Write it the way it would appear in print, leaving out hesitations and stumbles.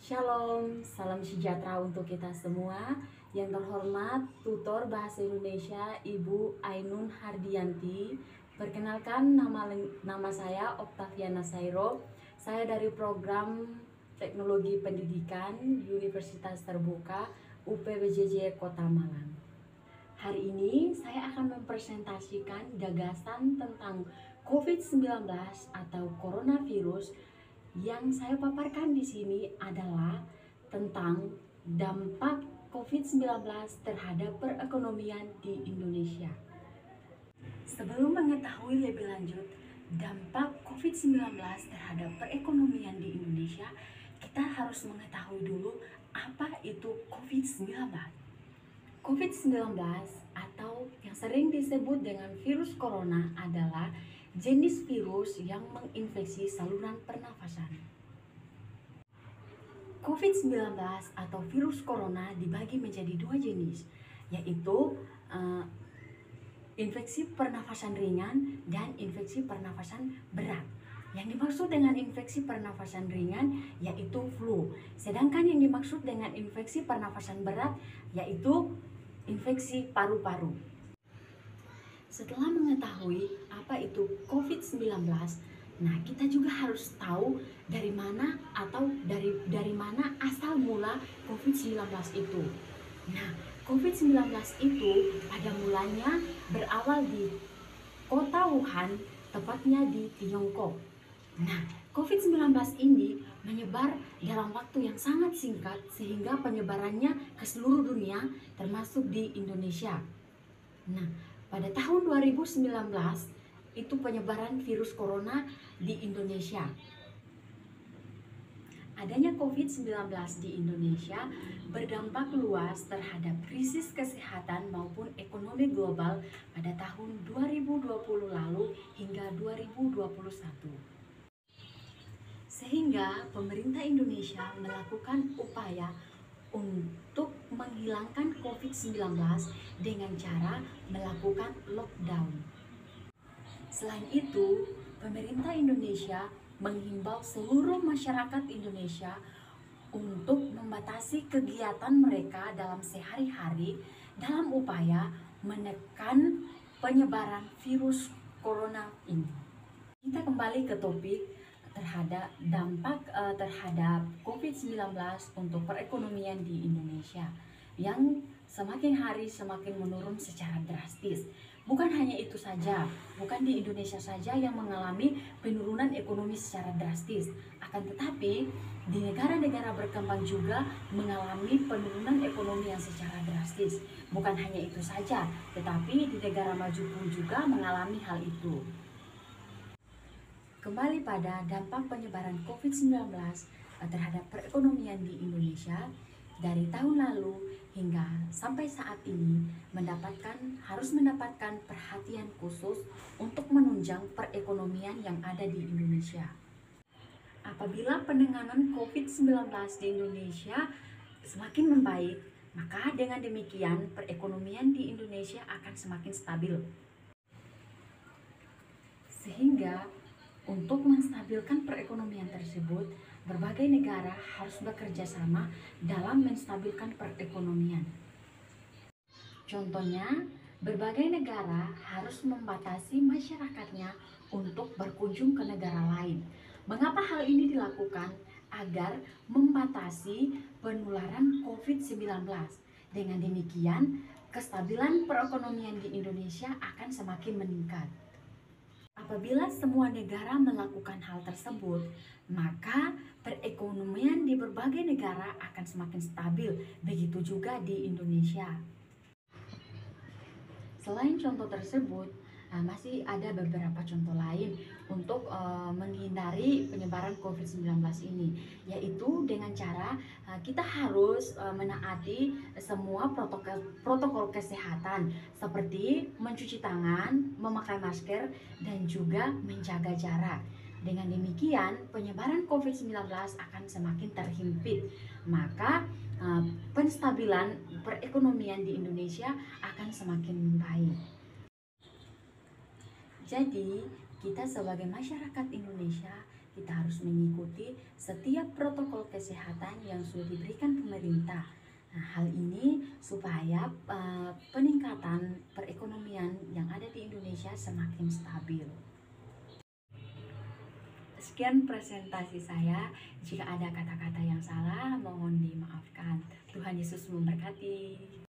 Shalom, salam sejahtera untuk kita semua. Yang terhormat Tutor Bahasa Indonesia Ibu Ainun Hardianti. Perkenalkan, nama saya Octaviana Sairo. Saya dari program Teknologi Pendidikan Universitas Terbuka UPBJJ Kota Malang. Hari ini saya akan mempresentasikan gagasan tentang COVID-19 atau coronavirus. Yang saya paparkan di sini adalah tentang dampak COVID-19 terhadap perekonomian di Indonesia. Sebelum mengetahui lebih lanjut dampak COVID-19 terhadap perekonomian di Indonesia, kita harus mengetahui dulu apa itu COVID-19. COVID-19 atau yang sering disebut dengan virus corona adalah jenis virus yang menginfeksi saluran pernafasan. COVID-19 atau virus corona dibagi menjadi dua jenis, yaitu infeksi pernafasan ringan dan infeksi pernafasan berat. Yang dimaksud dengan infeksi pernafasan ringan yaitu flu, sedangkan yang dimaksud dengan infeksi pernafasan berat yaitu infeksi paru-paru. Setelah mengetahui apa itu COVID-19, nah kita juga harus tahu dari mana asal mula COVID-19 itu. Nah, COVID-19 itu pada mulanya berawal di kota Wuhan, tepatnya di Tiongkok. Nah, COVID-19 ini menyebar dalam waktu yang sangat singkat sehingga penyebarannya ke seluruh dunia termasuk di Indonesia. Nah, pada tahun 2019 itu penyebaran virus corona di Indonesia. Adanya COVID-19 di Indonesia berdampak luas terhadap krisis kesehatan maupun ekonomi global pada tahun 2020 lalu hingga 2021. Sehingga pemerintah Indonesia melakukan upaya untuk menghilangkan COVID-19 dengan cara melakukan lockdown. Selain itu, pemerintah Indonesia menghimbau seluruh masyarakat Indonesia untuk membatasi kegiatan mereka dalam sehari-hari dalam upaya menekan penyebaran virus corona ini. Kita kembali ke topik terhadap dampak terhadap COVID-19 untuk perekonomian di Indonesia yang semakin hari semakin menurun secara drastis. Bukan hanya itu saja, bukan di Indonesia saja yang mengalami penurunan ekonomi secara drastis, akan tetapi di negara-negara berkembang juga mengalami penurunan ekonomi yang secara drastis. Bukan hanya itu saja, tetapi di negara maju pun juga mengalami hal itu. Kembali pada dampak penyebaran COVID-19 terhadap perekonomian di Indonesia, dari tahun lalu hingga sampai saat ini harus mendapatkan perhatian khusus untuk menunjang perekonomian yang ada di Indonesia. Apabila penanganan COVID-19 di Indonesia semakin membaik, maka dengan demikian perekonomian di Indonesia akan semakin stabil. Sehingga untuk menstabilkan perekonomian tersebut, berbagai negara harus bekerja sama dalam menstabilkan perekonomian. Contohnya, berbagai negara harus membatasi masyarakatnya untuk berkunjung ke negara lain. Mengapa hal ini dilakukan? Agar membatasi penularan COVID-19. Dengan demikian, kestabilan perekonomian di Indonesia akan semakin meningkat. Apabila semua negara melakukan hal tersebut, maka perekonomian di berbagai negara akan semakin stabil, begitu juga di Indonesia. Selain contoh tersebut, masih ada beberapa contoh lain untuk menghindari penyebaran COVID-19 ini, yaitu dengan cara kita harus menaati semua protokol kesehatan seperti mencuci tangan, memakai masker, dan juga menjaga jarak. Dengan demikian, penyebaran COVID-19 akan semakin terhimpit, maka penstabilan perekonomian di Indonesia akan semakin baik. Jadi, kita sebagai masyarakat Indonesia kita harus mengikuti setiap protokol kesehatan yang sudah diberikan pemerintah. Nah, hal ini supaya peningkatan perekonomian yang ada di Indonesia semakin stabil. Sekian presentasi saya. Jika ada kata-kata yang salah, mohon dimaafkan. Tuhan Yesus memberkati.